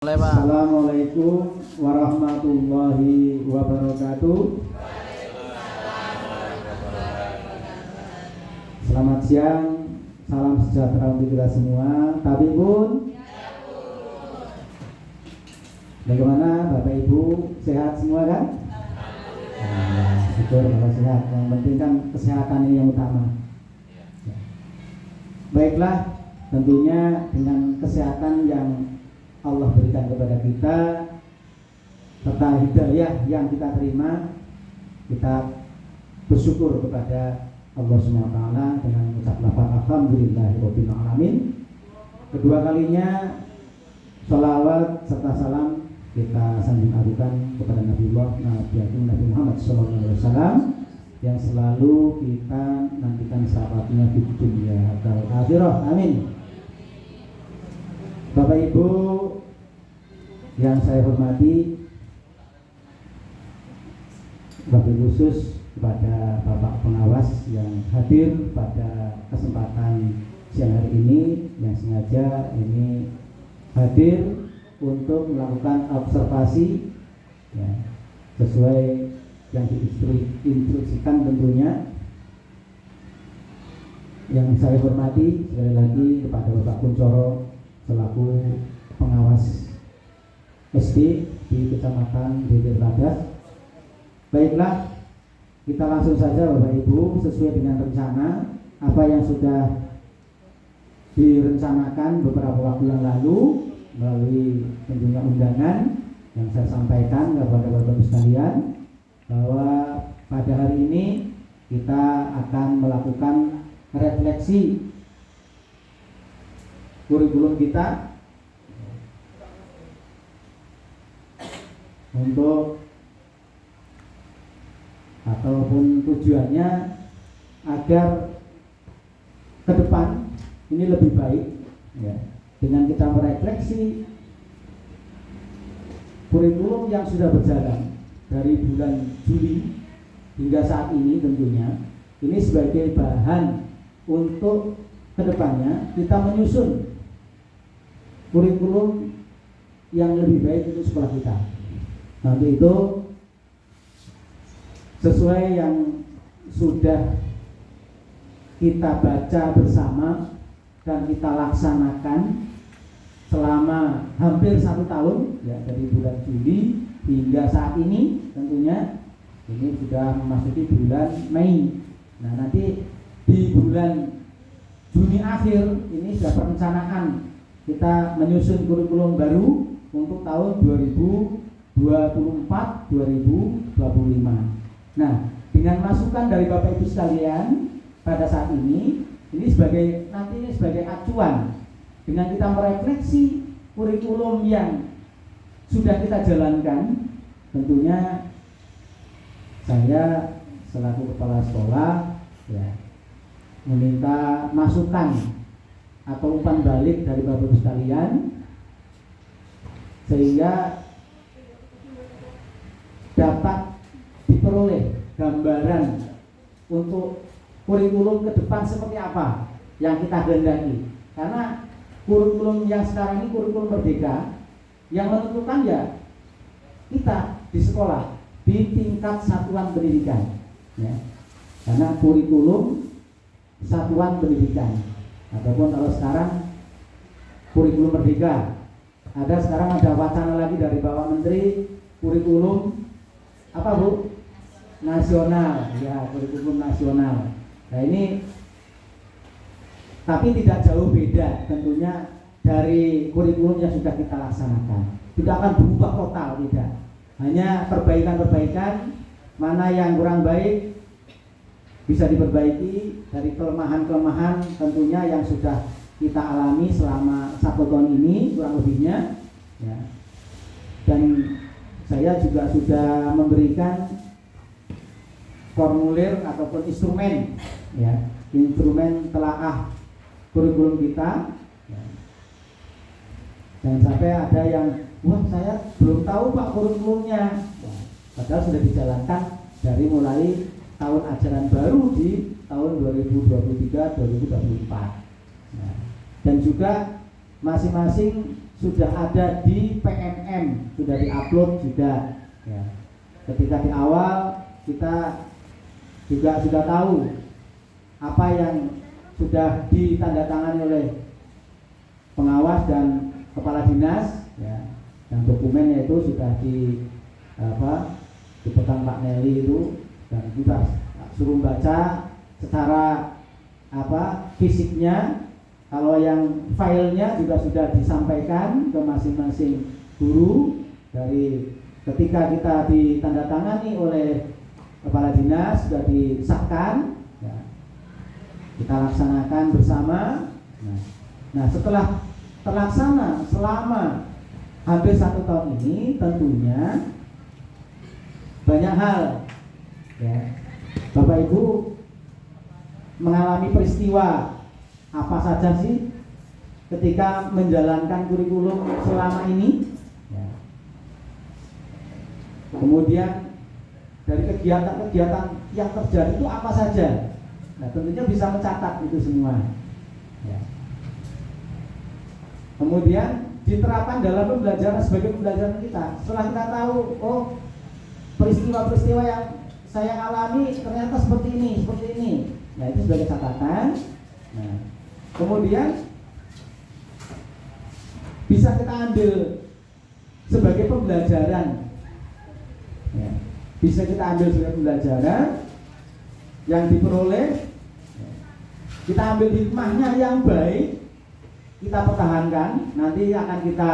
Assalamualaikum warahmatullahi wabarakatuh. Selamat siang, salam sejahtera untuk kita semua. Tapi pun, bagaimana Bapak Ibu, sehat semua kan? Syukur kalau sehat. Yang penting kan kesehatan ini yang utama. Baiklah, tentunya dengan kesehatan yang Allah berikan kepada kita serta hidayah yang kita terima, kita bersyukur kepada Allah SWT dengan mengucap lafaz alhamdulillahirabbil alamin. Kedua kalinya sholawat serta salam kita sanjung adukan kepada Nabi Muhammad SAW yang selalu kita nantikan sahabatnya di dunia dan akhirah. Amin. Bapak Ibu yang saya hormati, wabil khusus kepada Bapak Pengawas yang hadir pada kesempatan siang hari ini, yang sengaja ini hadir untuk melakukan observasi ya, sesuai yang diinstruksikan tentunya. Yang saya hormati sekali lagi kepada Bapak Kuncoro selaku pengawas SD di Kecamatan Delir Radas. Baiklah, kita langsung saja Bapak Ibu, sesuai dengan rencana apa yang sudah direncanakan beberapa waktu yang lalu melalui tentunya undangan yang saya sampaikan kepada Bapak Ibu sekalian, bahwa pada hari ini kita akan melakukan refleksi kurikulum kita untuk ataupun tujuannya agar ke depan ini lebih baik ya, dengan kita merefleksi kurikulum yang sudah berjalan dari bulan Juli hingga saat ini. Tentunya ini sebagai bahan untuk kedepannya kita menyusun kurikulum yang lebih baik untuk sekolah kita. Nanti itu sesuai yang sudah kita baca bersama dan kita laksanakan selama hampir 1 tahun ya, dari bulan Juli hingga saat ini. Tentunya ini sudah memasuki bulan Mei. Nah, nanti di bulan Juni akhir ini sudah perencanaan kita menyusun kurikulum baru untuk tahun 2024-2025. Nah, dengan masukan dari Bapak Ibu sekalian pada saat ini sebagai acuan dengan kita merefleksi kurikulum yang sudah kita jalankan. Tentunya saya selaku kepala sekolah ya, meminta masukan atau umpan balik dari Bapak Ibu sekalian sehingga dapat diperoleh gambaran untuk kurikulum ke depan seperti apa yang kita kehendaki. Karena kurikulum yang sekarang ini kurikulum merdeka, yang menentukan ya kita di sekolah di tingkat satuan pendidikan ya. Karena kurikulum satuan pendidikan ataupun kalau sekarang kurikulum merdeka, sekarang ada wacana lagi dari Bapak Menteri kurikulum apa Bu? Nasional ya, kurikulum nasional. Nah ini tapi tidak jauh beda tentunya dari kurikulum yang sudah kita laksanakan. Tidak akan berubah total, tidak. Hanya perbaikan-perbaikan, mana yang kurang baik bisa diperbaiki, dari kelemahan-kelemahan tentunya yang sudah kita alami selama 1 tahun ini kurang lebihnya ya. Dan saya juga sudah memberikan formulir ataupun instrumen ya, instrumen telaah kurikulum kita ya. Dan sampai ada yang wah saya belum tahu Pak kurikulumnya ya, padahal sudah dijalankan dari mulai tahun ajaran baru di tahun 2023-2024. Nah, dan juga masing-masing sudah ada di PMM, sudah diupload juga. Ya. Ketika di awal kita juga sudah tahu apa yang sudah ditandatangani oleh pengawas dan kepala dinas, ya. Dan dokumennya itu sudah dipegang Pak Nelly itu, dan kita suruh baca secara fisiknya. Kalau yang filenya juga sudah disampaikan ke masing-masing guru dari ketika kita ditandatangani oleh kepala dinas, sudah disahkan, ya, kita laksanakan bersama. Nah, setelah terlaksana selama hampir 1 tahun ini, tentunya banyak hal, ya, Bapak Ibu mengalami peristiwa apa saja sih ketika menjalankan kurikulum selama ini, ya. Kemudian dari kegiatan-kegiatan yang terjadi itu apa saja. Nah, tentunya bisa mencatat itu semua, ya. Kemudian diterapkan dalam pembelajaran sebagai pembelajaran kita. Setelah kita tahu, oh, peristiwa-peristiwa yang saya alami ternyata seperti ini. Nah, itu sebagai catatan. Nah, kemudian bisa kita ambil sebagai pembelajaran, ya. Bisa kita ambil sebagai pembelajaran yang diperoleh, ya. Kita ambil hikmahnya yang baik, kita pertahankan. Nanti akan kita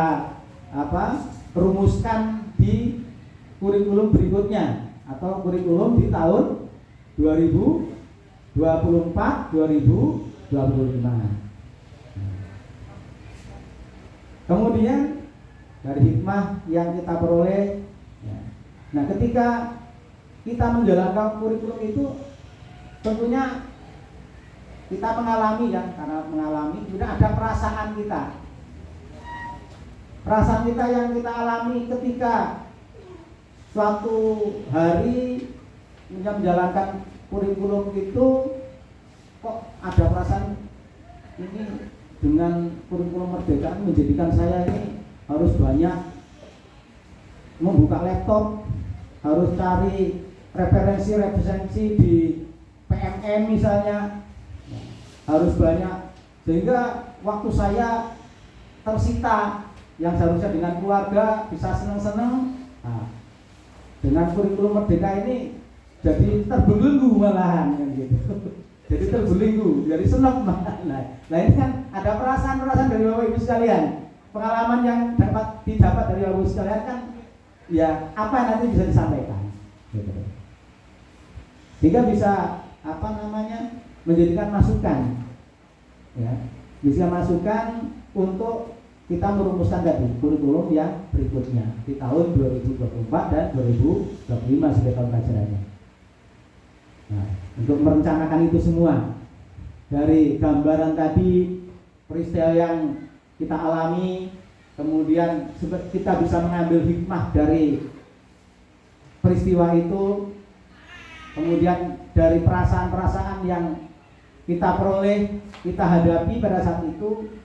rumuskan di kurikulum berikutnya atau kurikulum di tahun 2024-2025. Kemudian dari hikmah yang kita peroleh, ya. Nah, ketika kita menjalankan kurikulum itu, tentunya kita mengalami, ya, karena mengalami juga ada perasaan kita. Perasaan kita yang kita alami ketika suatu hari menjalankan kurikulum itu, kok ada perasaan ini dengan kurikulum Merdeka menjadikan saya ini harus banyak membuka laptop, harus cari referensi di PMM misalnya, harus banyak, sehingga waktu saya tersita yang seharusnya dengan keluarga bisa senang-senang. Nah, dengan kurikulum Merdeka ini jadi terbelenggu malahan, kan gitu. Jadi terbelenggu, jadi senang malah. Nah, ini kan ada perasaan-perasaan dari Bapak Ibu sekalian, pengalaman yang didapat dari Bapak Ibu sekalian kan, ya, apa yang nanti bisa disampaikan, gitu. Sehingga bisa menjadikan masukan, ya, bisa masukan untuk kita merumuskan tadi kurikulum yang berikutnya di tahun 2024 dan 2025 sebagai tahun pelajarannya. Nah, untuk merencanakan itu semua, dari gambaran tadi peristiwa yang kita alami, kemudian kita bisa mengambil hikmah dari peristiwa itu, kemudian dari perasaan-perasaan yang kita peroleh, kita hadapi pada saat itu,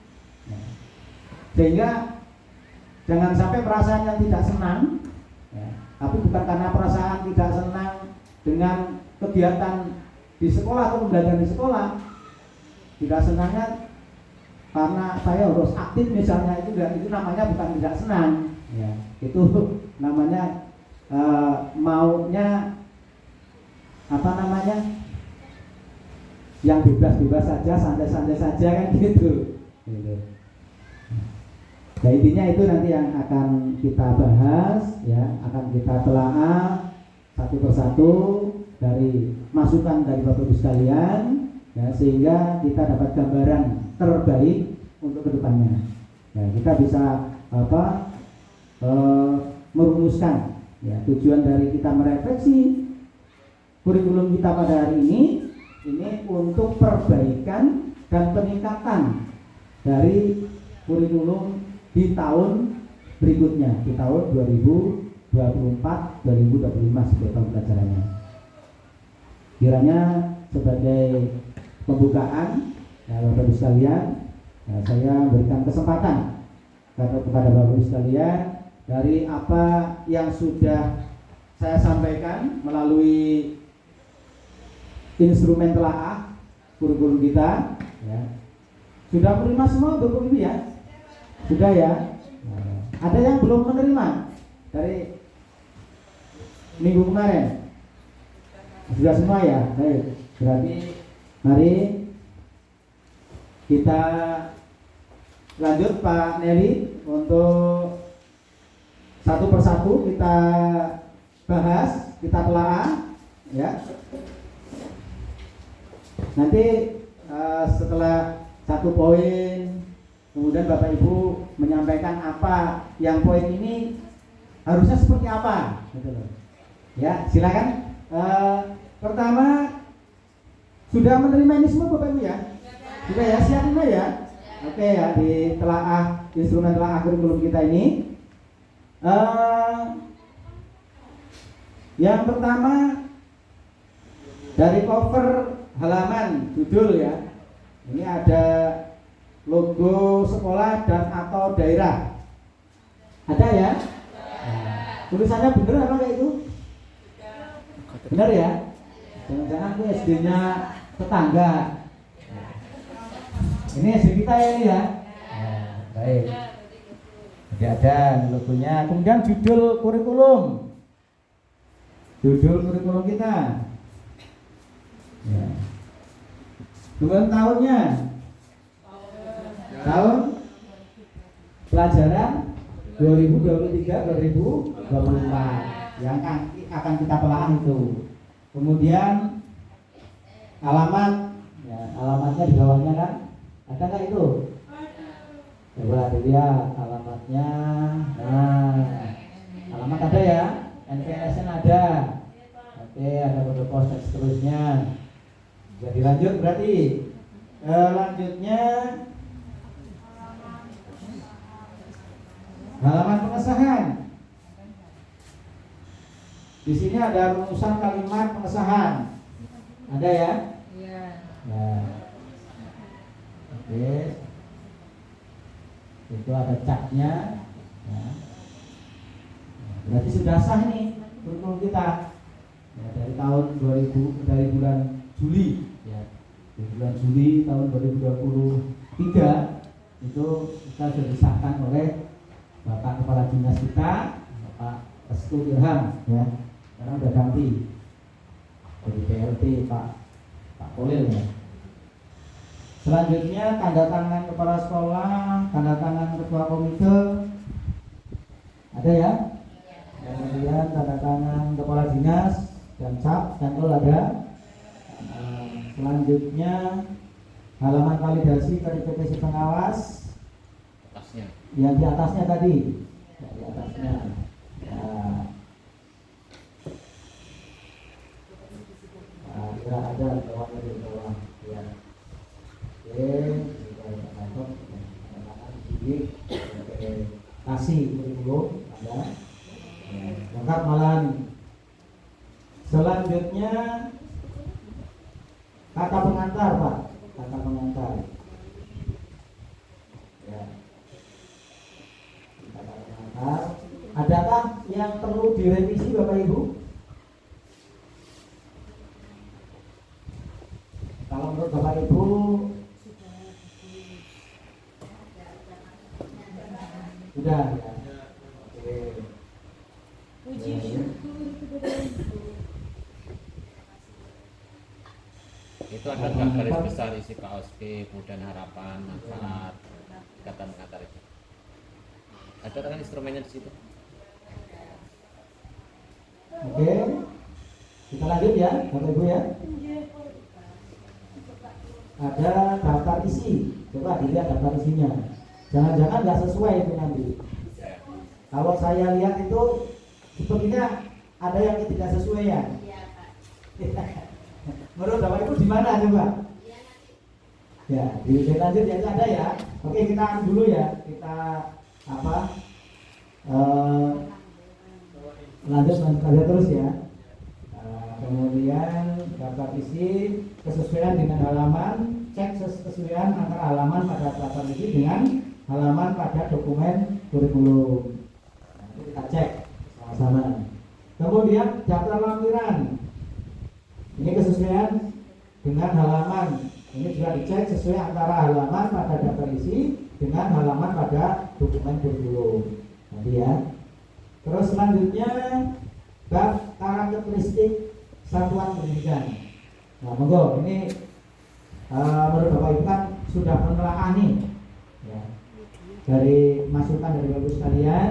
sehingga jangan sampai perasaan yang tidak senang, ya, tapi bukan karena perasaan tidak senang dengan kegiatan di sekolah atau pembelajaran di sekolah, tidak senangnya karena saya harus aktif misalnya, itu namanya bukan tidak senang, ya. Itu namanya maunya yang bebas-bebas saja, santai-santai saja, kan gitu. Nah, intinya itu nanti yang akan kita bahas, ya, akan kita telaah satu persatu dari masukan dari Bapak Ibu sekalian, ya, sehingga kita dapat gambaran terbaik untuk kedepannya. Ya, kita bisa merumuskan, ya, tujuan dari kita merefleksi kurikulum kita pada hari ini untuk perbaikan dan peningkatan dari kurikulum di tahun berikutnya, di tahun 2024-2025 sebagai tahun pelajarannya. Kiranya sebagai pembukaan, ya, Bapak Ibu sekalian, ya, saya berikan kesempatan kepada Bapak Ibu sekalian, dari apa yang sudah saya sampaikan melalui instrumen telaah kurikulum kita, ya. Sudah menerima semua Bapak Ibu ya? Sudah ya? Nah, ada yang belum menerima dari minggu kemarin? Sudah semua ya? Baik. Berarti mari kita lanjut Pak Nelly untuk satu persatu kita bahas, kita telaah ya. Nanti setelah satu poin, kemudian Bapak Ibu menyampaikan apa yang poin ini harusnya seperti apa, gitu loh. Ya, silakan. Pertama, sudah menerima ini semua Bapak Ibu ya? Sudah ya, siap semua ya? Oke ya, di telaah instrumen telaah kurikulum kita ini. Yang pertama dari cover halaman judul ya. Ini ada logo sekolah dan atau daerah. Ada ya? Nah, tulisannya bener apa kayak itu? Bener ya? Jangan-jangan itu SD-nya tetangga. Ini SD kita ya ini ya. Nah, baik. Jadi ada logonya. Kemudian judul kurikulum. Judul kurikulum kita. Ya. Kemudian tahunnya. Tahun pelajaran 2023-2024 yang akan kita telah itu. Kemudian alamat, ya, alamatnya di bawahnya kan? Ada nggak itu? Coba dilihat alamatnya. Nah, alamat ada ya, NPS-nya ada. Oke, ada kode pos dan seterusnya. Jadi lanjut berarti. Lanjutnya halaman pengesahan. Di sini ada rumusan kalimat pengesahan. Ada ya? Iya. Nah. Oke. Itu ada catnya. Nah. Berarti sudah sah nih kurikulum kita. Ya, dari tahun 2000, dari bulan Juli ya. Di bulan Juli tahun 2023 itu kita sudah disahkan oleh Bapak Kepala Dinas kita, Bapak Restu Irham ya. Karena udah ganti dari PLT Pak Kolil ya. Selanjutnya tanda tangan kepala sekolah, tanda tangan ketua komite, ada ya. Kemudian tanda tangan kepala dinas dan cap, stempel ada. Selanjutnya halaman validasi verifikasi pengawas. Atasnya. Yang di atasnya tadi, ya, di atasnya. Nah, kira ada bawahnya di bawah. Ya. Oke, kita masuk kasih kurikulum ada. Lengkap malahan. Selanjutnya kata pengantar Pak, kata pengantar. Ya. Kata pengantar. Adakah yang perlu direvisi Bapak Ibu? Kalau menurut Bapak Ibu sudah ya. Oke. Puji syukur. Itu ada garis besar isi KOSP, kemudian harapan, manfaat, kata pengantar itu. Ada kan instrumennya di situ. Oke, kita lanjut ya, Bapak Ibu ya. Ada daftar isi, coba dilihat daftar isinya. Jangan-jangan nggak sesuai itu nanti. Kalau saya lihat itu sepertinya ada yang tidak sesuai ya. Menurut Bapak Ibu di mana coba? Ya, di lanjut ya ada ya. Oke, kita dulu ya. Kita apa? Lanjut saja terus ya. Kemudian daftar isi kesesuaian dengan halaman, cek kesesuaian antara halaman pada daftar isi dengan halaman pada dokumen kurikulum. Nah, itu kita cek sama-sama. Kemudian daftar lampiran. Ini kesesuaian dengan halaman. Ini juga dicek sesuai antara halaman pada daftar isi dengan halaman pada dokumen kurikulum. Nanti ya. Terus selanjutnya bab karakteristik satuan pendidikan. Nah, monggo ini menurut Bapak Ibu kan sudah menelaah nih ya, dari masukan dari Bapak Ibu sekalian,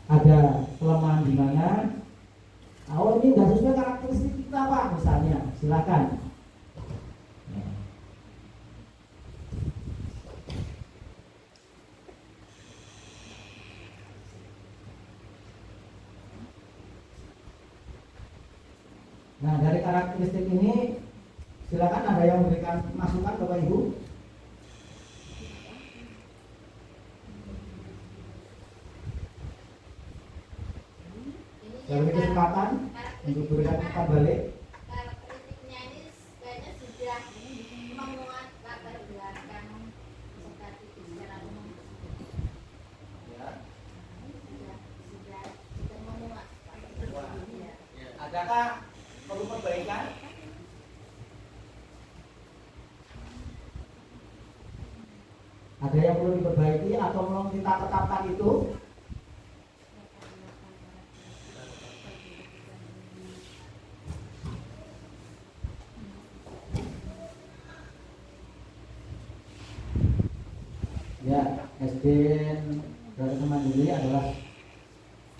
ada kelemahan di mana. Oh, ini nggak sesuai karakteristik kita Pak, misalnya, silakan. Nah, dari karakteristik ini silakan ada yang memberikan masukan Bapak Ibu. Saya beri kesempatan untuk berikan umpan balik. Karakteristiknya ini kayaknya sudah memuat latar belakang seperti secara umum. Ya. Sudah memuat. Ya. Adakah perlu perbaikan? Ada yang perlu diperbaiki atau belum kita tetapkan itu? Ya, SDN Dharma Mandiri adalah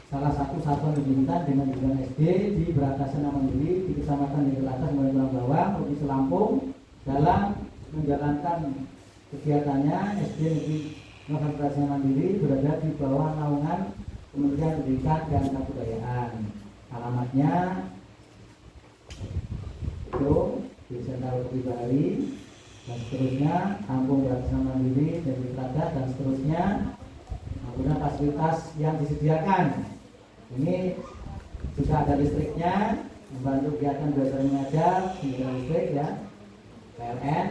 salah satu satuan pendidikan dengan jenjang SD di Beratasana Mandiri di Kecamatan Deli Atas, Kabupaten Bawang, Provinsi Lampung. Dalam menjalankan kegiatannya, SD Negeri Beratasana Mandiri berada di bawah naungan Kementerian Pendidikan dan Kebudayaan. Alamatnya itu di Sental Bali dan seterusnya, Kampung Beratasana Mandiri, Deli Atas dan seterusnya, menggunakan fasilitas yang disediakan. Ini juga ada listriknya, membantu kegiatan belajar mengajar, penggunaan listrik ya, PLN.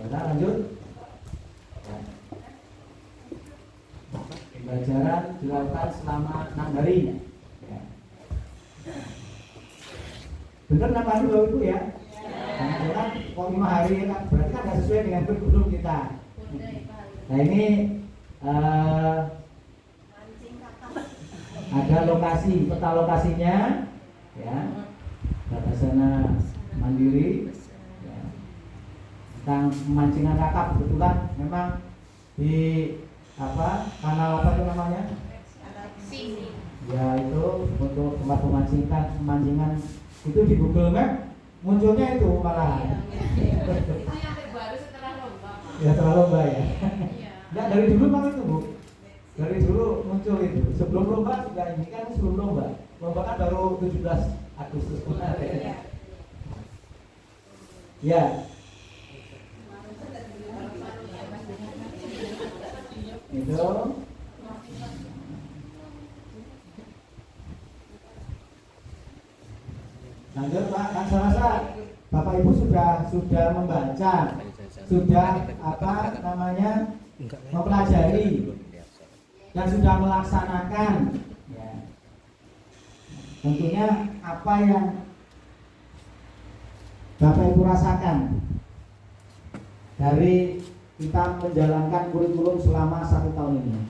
Kita lanjut. Ya. Pembelajaran dilakukan selama 6 hari. Ya. Benar 6 hari Bapak Ibu ya? Jangan kok 5 hari kan, berarti kan tidak sesuai dengan kurikulum kita. Nah ini ada lokasi, peta lokasinya ya, Beratasana Mandiri ya. Tentang pemancingan kakap, kebetulan memang di kanal apa itu namanya ya, itu untuk tempat pemancingan itu di Google Map munculnya itu malah Itu yang terbaru setelah lomba. ya, setelah lomba ya. Iya. Enggak, dari dulu memang itu Bu. Dari dulu muncul itu. Sebelum lomba juga, ini kan sebelum lomba. Lomba kan baru 17 Agustus kemarin. Iya. Ya. Itu. Lanjut Pak, kan saya rasa Bapak Ibu sudah membaca, sudah mempelajari dan sudah melaksanakan ya. Tentunya apa yang Bapak Ibu rasakan dari kita menjalankan kurikulum selama 1 tahun ini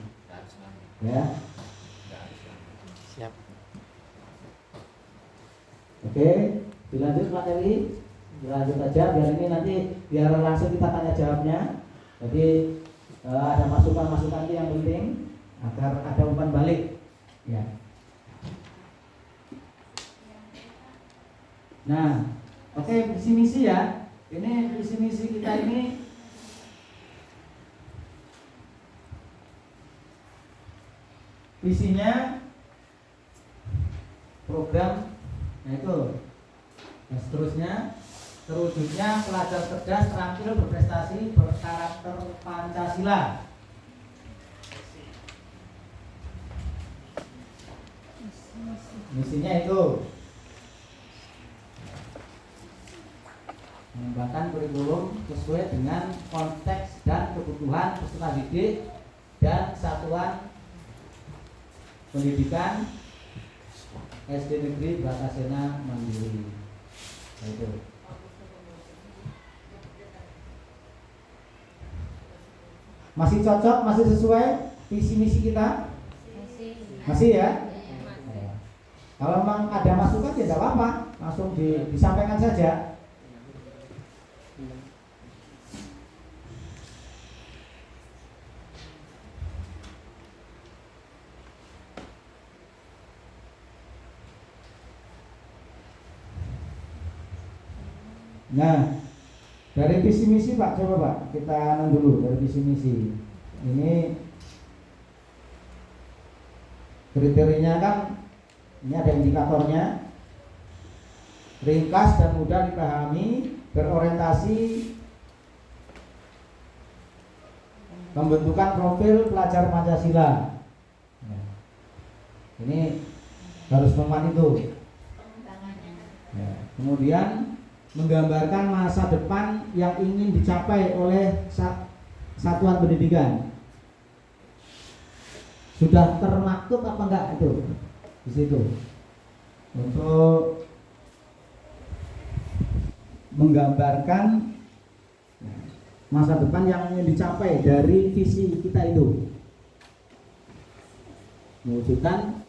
ya. Siap. Oke, dilanjut Pak Eli, dilanjut aja biar ini nanti biar langsung kita tanya jawabnya. Jadi ada masukan-masukan yang penting agar ada umpan balik ya. Nah, oke, visi misi ya. Ini visi misi kita ini visinya program, nah itu dan seterusnya, terwujudnya pelajar cerdas terampil berprestasi berkarakter Pancasila. Misinya itu mengembangkan kurikulum sesuai dengan konteks dan kebutuhan peserta didik dan satuan pendidikan SD Negeri Bratasena Mandiri. Nah, itu. Masih cocok, masih sesuai visi misi kita? Masih ya? Kalau memang ada masukan ya tidak apa-apa, langsung disampaikan saja. Nah, dari visi misi Pak, coba Pak kita dulu dari visi misi. Ini kriterianya kan, ini ada indikatornya, ringkas dan mudah dipahami, berorientasi pembentukan profil pelajar Pancasila. Nah, ini harus memuat itu. Nah, kemudian menggambarkan masa depan yang ingin dicapai oleh satuan pendidikan. Sudah termaktub apa enggak itu di situ? Untuk menggambarkan masa depan yang ingin dicapai dari visi kita itu, mewujudkan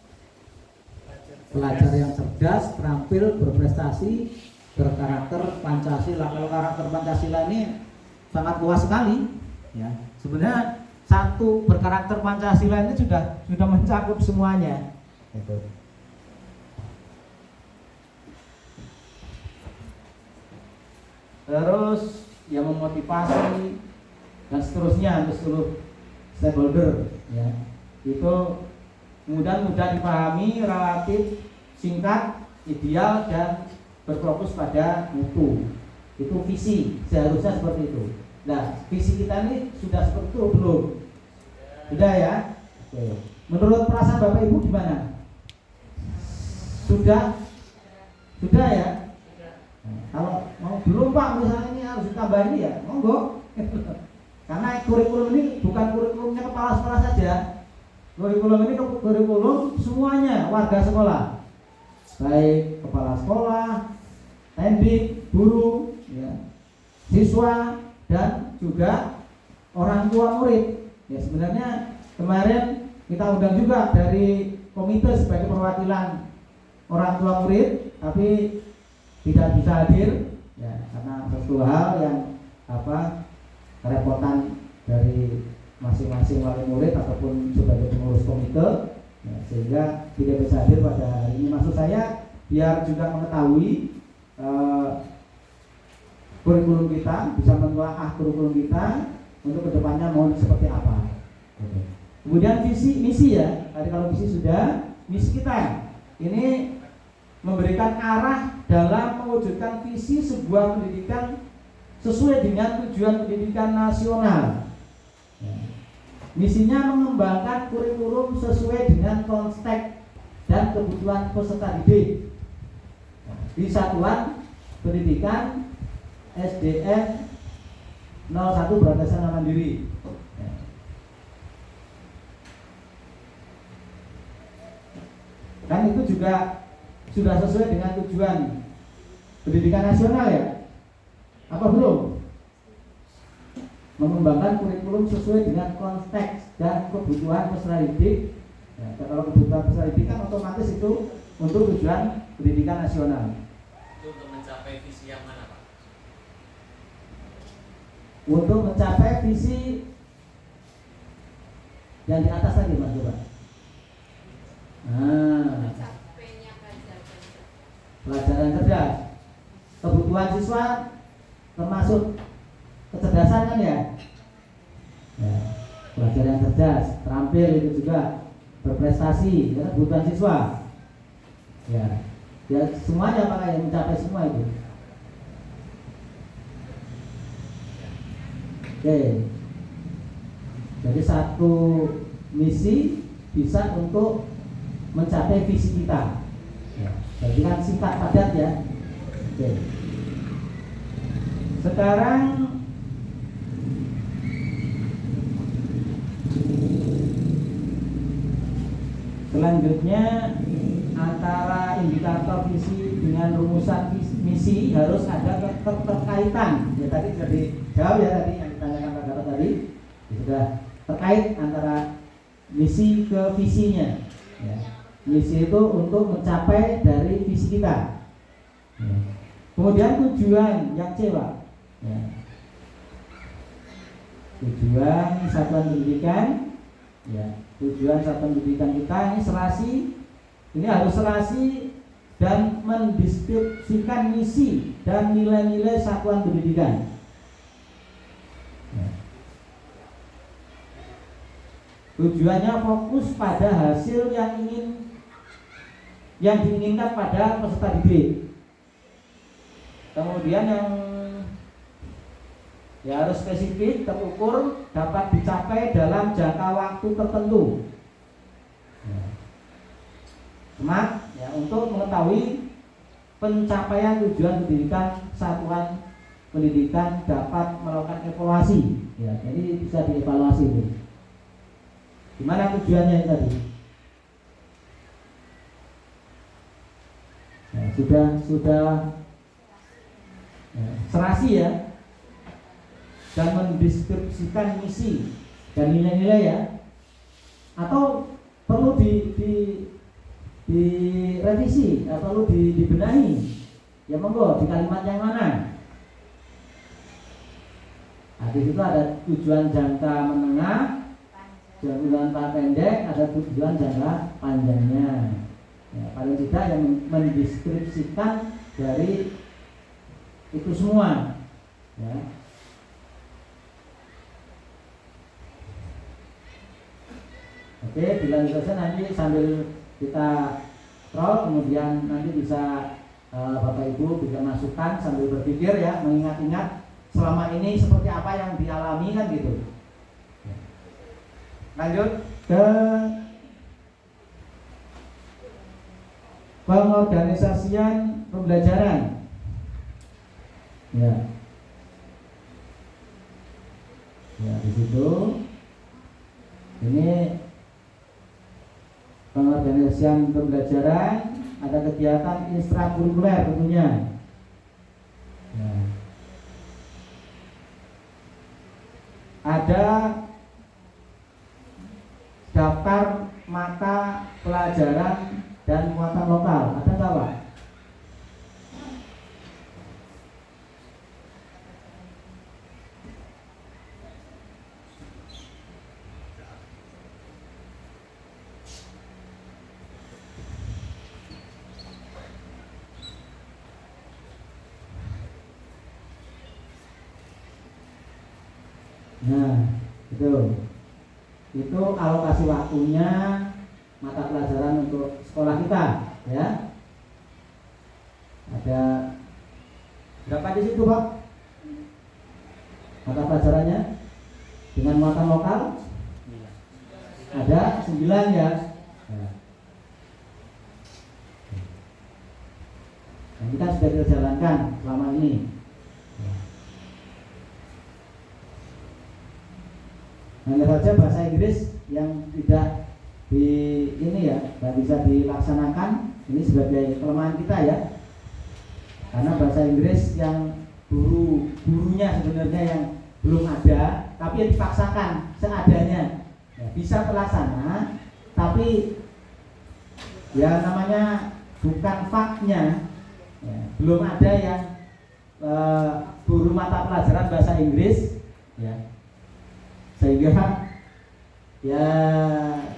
pelajar yang cerdas, terampil, berprestasi, berkarakter Pancasila. Kalau karakter Pancasila ini sangat luas sekali ya. Sebenarnya satu berkarakter Pancasila ini sudah mencakup semuanya gitu. Terus yang memotivasi dan seterusnya untuk seluruh stakeholder ya. Itu mudah dipahami, relatif, singkat, ideal, dan berfokus pada mutu. Itu visi, seharusnya seperti itu. Nah, visi kita ini sudah seperti itu belum? Sudah ya? Oke. Menurut perasaan Bapak Ibu gimana? Sudah? Sudah ya? Nah, kalau mau belum Pak, misalnya ini harus ditambahin ya, monggo. Karena kurikulum ini bukan kurikulumnya kepala sekolah saja. Kurikulum ini kurikulum semuanya warga sekolah, baik kepala sekolah, pendidik, guru, ya, siswa, dan juga orang tua murid. Ya, sebenarnya kemarin kita undang juga dari komite sebagai perwakilan orang tua murid, tapi tidak bisa hadir, ya, karena sesuatu hal yang kerepotan dari masing-masing wali murid ataupun sebagai pengurus komite, ya, sehingga tidak bisa hadir pada hari ini. Maksud saya biar juga mengetahui kurikulum kita, bisa menelaah kurikulum kita untuk kedepannya mau seperti apa. Kemudian visi misi ya, tadi kalau visi sudah, misi kita ini memberikan arah dalam mewujudkan visi sebuah pendidikan sesuai dengan tujuan pendidikan nasional. Misinya mengembangkan kurikulum sesuai dengan konteks dan kebutuhan peserta didik di satuan pendidikan SDN 01 Bratasena Mandiri. Kan itu juga sudah sesuai dengan tujuan pendidikan nasional ya? Apa belum? Mengembangkan kurikulum sesuai dengan konteks dan kebutuhan peserta didik. Ya, kalau kebutuhan peserta didik kan otomatis itu untuk tujuan pendidikan nasional. Itu untuk mencapai visi yang mana Pak? Untuk mencapai visi yang di atas tadi Mas, coba. Nah, pelajaran cerdas, kebutuhan siswa termasuk kecerdasan kan ya? Ya, pelajaran cerdas, terampil itu juga berprestasi, ya, kebutuhan siswa. Ya, ya semuanya Pak yang mencapai semua itu. Oke. Jadi satu misi bisa untuk mencapai visi kita. Ya, jadi kan singkat padat ya. Oke. Sekarang Selanjutnya antara indikator visi dengan rumusan misi harus ada keterkaitan. Ya tadi sudah dijawab ya tadi yang ditanyakan Pak Gatot tadi. Sudah terkait antara misi ke visinya. Ya. Misi itu untuk mencapai dari visi kita. Ya. Kemudian tujuan yang C, Pak. Ya. Tujuan satuan pendidikan. Ya. Tujuan satuan pendidikan kita ini serasi. Ini harus serasi dan mendeskripsikan misi dan nilai-nilai satuan pendidikan. Ya. Tujuannya fokus pada hasil yang diinginkan pada peserta didik. Kemudian yang ya harus spesifik, terukur, dapat dicapai dalam jangka waktu tertentu. Smart ya, untuk mengetahui pencapaian tujuan pendidikan satuan pendidikan dapat melakukan evaluasi. Ya, jadi bisa dievaluasi itu. Gimana tujuannya tadi? Ya, sudah ya, serasi ya, dan mendeskripsikan misi dan nilai-nilai ya, atau perlu direvisi atau dibenahi ya, monggo di kalimat yang mana. Nah, di situ ada tujuan jangka menengah, tujuan pendek, ada tujuan jangka panjangnya ya, paling tidak yang mendeskripsikan dari itu semua ya. Oke, dilanjut saja nanti sambil kita scroll, kemudian nanti bisa Bapak Ibu bisa masukkan sambil berpikir ya, mengingat-ingat selama ini seperti apa yang dialami kan gitu. Lanjut ke pengorganisasian pembelajaran. Ya. Ya, di situ ini pengorganisasian pembelajaran, ada kegiatan ekstrakurikuler tentunya. Ya. Ada daftar mata pelajaran dan muatan lokal. Ada nggak, Pak? Nah, itu alokasi waktunya mata pelajaran untuk sekolah kita, ya. Ada berapa di situ, Pak? Mata pelajarannya dengan muatan lokal? Ada 9 ya. Nah, kita sudah kita jalankan selama ini. Hanya saja bahasa Inggris yang tidak tidak bisa dilaksanakan, ini sebagai kelemahan kita ya. Karena bahasa Inggris yang gurunya sebenarnya yang belum ada, tapi yang dipaksakan seadanya, ya, bisa terlaksana, tapi ya namanya bukan faknya, ya, belum ada yang guru mata pelajaran bahasa Inggris, ya. Sehingga ya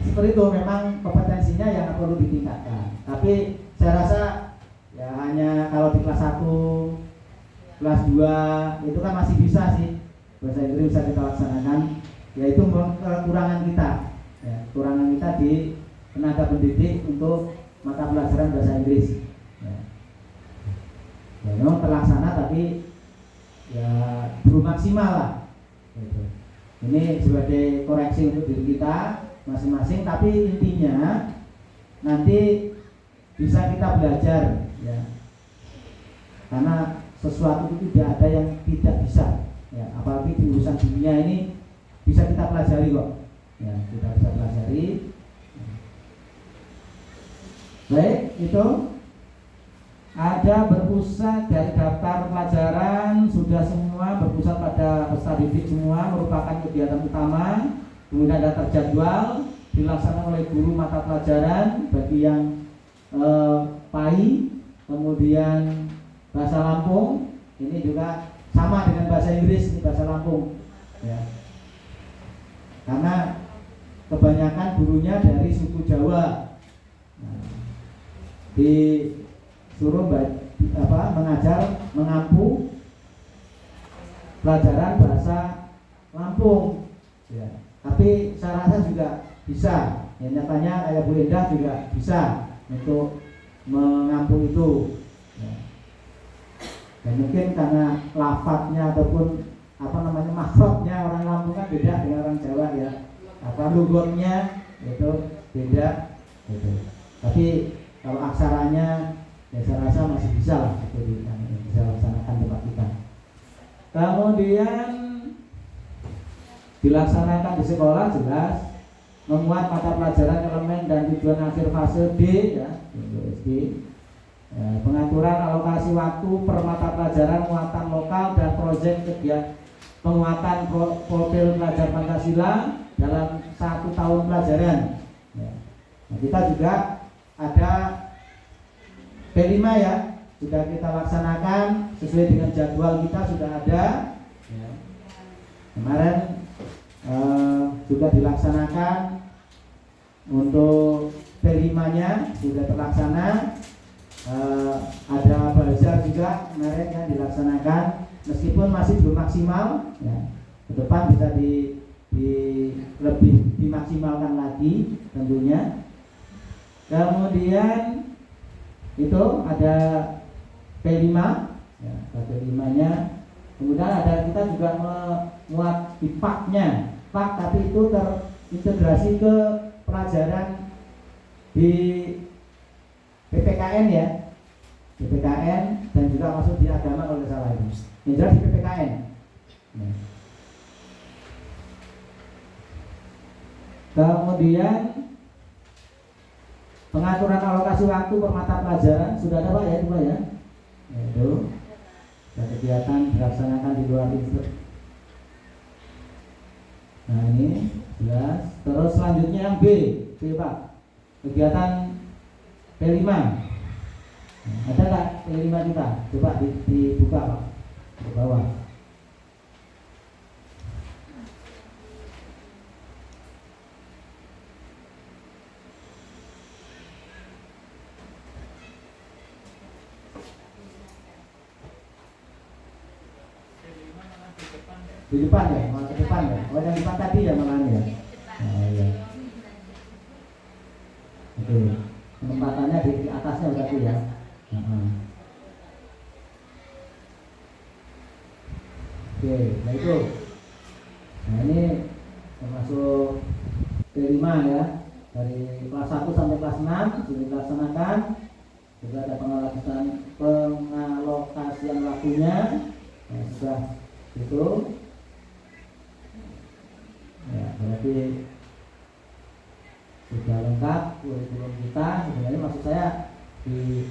seperti itu, memang kompetensinya yang perlu ditingkatkan. Tapi saya rasa ya hanya kalau di kelas 1, kelas 2 itu kan masih bisa sih bahasa Inggris bisa kita laksanakan. Yaitu kekurangan kita, ya, kekurangan kita di tenaga pendidik untuk mata pelajaran bahasa Inggris. Ya, ya memang terlaksana tapi ya belum maksimal lah. Gitu. Ini sebagai koreksi untuk diri kita masing-masing, tapi intinya nanti bisa kita belajar ya. Karena sesuatu itu tidak ada yang tidak bisa ya, apalagi di urusan dunia ini bisa kita pelajari kok. Ya, kita bisa pelajari. Baik, itu ada berpusat dari daftar pelajaran sudah semua berpusat pada peserta didik semua merupakan kegiatan utama. Kemudian ada terjadwal dilaksanakan oleh guru mata pelajaran bagi yang PAI, kemudian bahasa Lampung ini juga sama dengan bahasa Inggris, ini bahasa Lampung ya. Karena kebanyakan gurunya dari suku Jawa. Nah, disuruh mengajar mengampu pelajaran bahasa Lampung ya. Tapi saya rasa juga bisa ya, nyatanya kayak Bu Endah juga bisa untuk mengampu itu ya. Dan mungkin karena lafadznya ataupun makhrajnya orang Lampung kan beda dengan orang Jawa ya, lugotnya itu beda gitu. Tapi kalau aksaranya ya saya rasa masih bisa lah itu bisa laksanakan tempat kita. Kemudian dilaksanakan di sekolah jelas memuat mata pelajaran elemen dan tujuan akhir fase D ya, SD. Pengaturan alokasi waktu per mata pelajaran, muatan lokal dan proyek kegiatan penguatan profil pelajar Pancasila dalam 1 tahun pelajaran ya. Nah, kita juga ada P5 ya, sudah kita laksanakan sesuai dengan jadwal kita sudah ada ya. Kemarin juga dilaksanakan untuk P5-nya sudah terlaksana. Ada bazar juga kemarin yang dilaksanakan meskipun masih belum maksimal ya. Ke depan bisa lebih dimaksimalkan lagi tentunya. Kemudian itu ada P5 ya, P5-nya. Kemudian ada kita juga memuat di PAK-nya, PAK tapi itu terintegrasi ke pelajaran di PPKN ya, PPKN dan juga masuk di agama kalau tidak salah ini. Yang jelas di PPKN. Nah. Kemudian pengaturan alokasi waktu per mata pelajaran sudah ada Pak ya, itu Pak ya. Itu kegiatan dilaksanakan di luar institut. Nah ini jelas. Terus selanjutnya yang B Pak. Kegiatan P5. Nah, ada nggak P5 kita? Coba dibuka Pak ke bawah. Di depan ya, malah ke depan ya. Oh yang depan tadi ya malah ya. Oh iya. Oke. Penempatannya di atasnya berarti ya. Oke, nah itu. Nah ini termasuk P5 ya. Dari kelas 1 sampai kelas 6 sudah dilaksanakan. Juga ada pengalokasian waktunya. Nah, sudah itu. Ya, berarti sudah lengkap kurikulum kita. Sebenarnya maksud saya di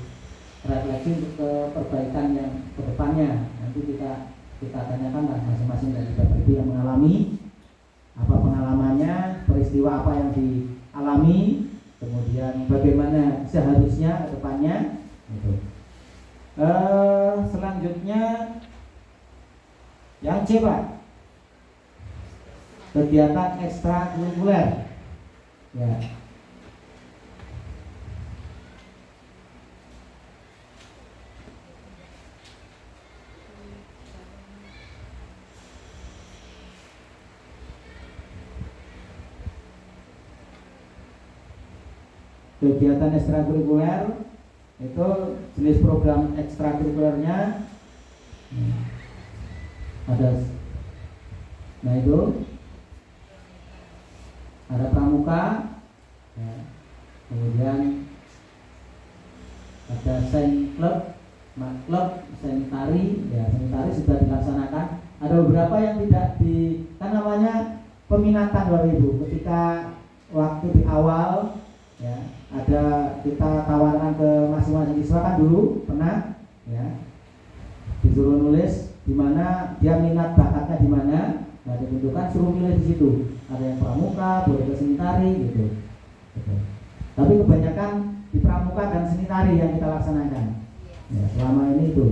refleksi untuk ke perbaikan yang kedepannya. Nanti kita tanyakan lah masing-masing dari Bapak Ibu yang mengalami apa pengalamannya, peristiwa apa yang dialami, kemudian bagaimana seharusnya kedepannya. Gitu. Selanjutnya yang C Pak, kegiatan ekstrakurikuler ya. Kegiatan ekstrakurikuler itu jenis program ekstrakurikulernya ada. Nah itu ada pramuka ya. Kemudian ada saint club, mat club, saint tari ya. Saint tari sudah dilaksanakan. Ada beberapa yang tidak kan namanya peminatan Bapak Ibu ketika waktu di awal ya. ada kita tawarkan ke masing-masing siswa kan dulu pernah ya, disuruh nulis di mana dia minat bakatnya di mana, nah ditentukan suruh milih di situ. Ada yang pramuka, boleh ke seni tari gitu. Tapi kebanyakan di pramuka dan seni tari yang kita laksanakan. Ya, selama ini itu.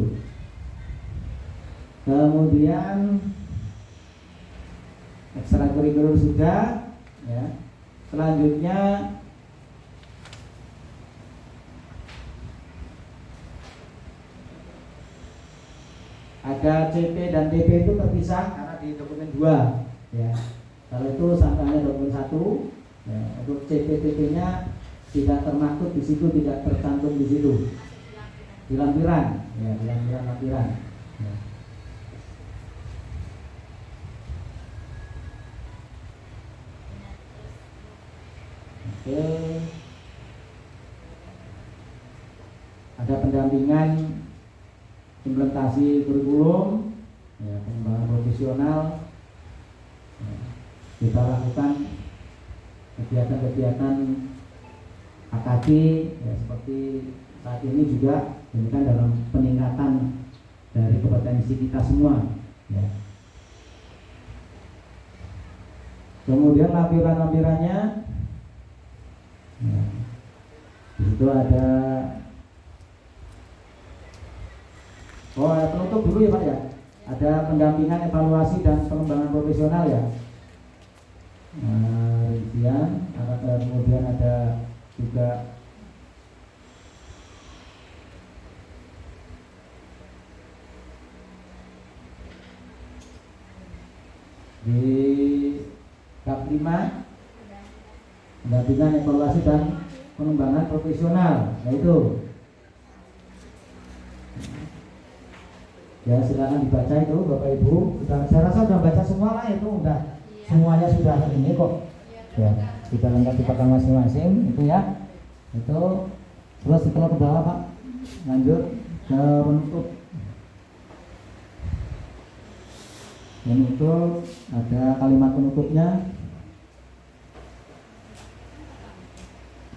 Kemudian ekstrakurikuler sudah, ya. Selanjutnya ada CP dan TP itu terpisah karena di dokumen 2 ya. Kalau itu hanya dokumen 1 ya. Untuk CP TP-nya tidak termaktub di situ, tidak tercantum di situ. Di lampiran ya, di lampiran ya. Oke. Ada pendampingan implementasi kurikulum ya, pengembangan profesional ya, kita lakukan kegiatan-kegiatan AKD ya, seperti saat ini juga ini kan dalam peningkatan dari kompetensi kita semua ya. Kemudian lampiran-lampirannya ya, di situ ada penutup dulu ya Pak ya. Ada pendampingan evaluasi dan pengembangan profesional ya. Rincian, kemudian ada juga di bab 5 pendampingan evaluasi dan pengembangan profesional, yaitu ya silakan dibaca itu Bapak Ibu. Saya rasa sudah baca semua lah itu, udah semuanya sudah ini kok ya, kita lengkap di pakai masing-masing itu ya. Itu terus setelah ke bawah Pak, lanjut ke penutup. Penutup ada kalimat penutupnya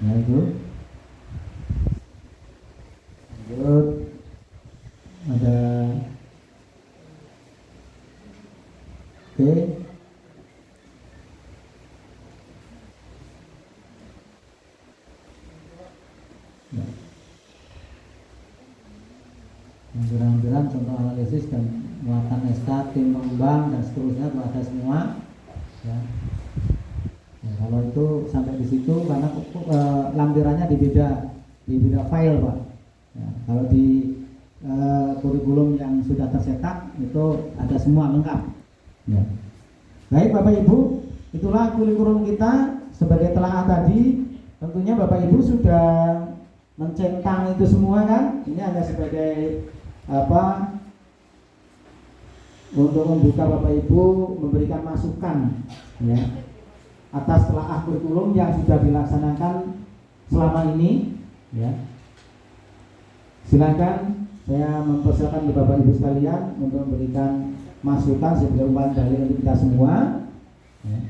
ya itu. Lanjut ada oke. Lampiran-lampiran contoh analisis dan muatan SK, tim pengembang dan seterusnya itu ada semua ya. Ya, kalau itu sampai di situ karena lampirannya di beda file Pak ya, kalau di kurikulum yang sudah tercetak itu ada semua lengkap ya. Baik Bapak Ibu, itulah kurikulum kita sebagai telaah tadi. Tentunya Bapak Ibu sudah mencentang itu semua kan. Ini hanya sebagai untuk membuka Bapak Ibu, memberikan masukan ya atas telaah kurikulum yang sudah dilaksanakan selama ini ya. Silakan saya mempersilakan Bapak Ibu sekalian untuk memberikan masukan sebagai umpan dalil untuk kita semua ya.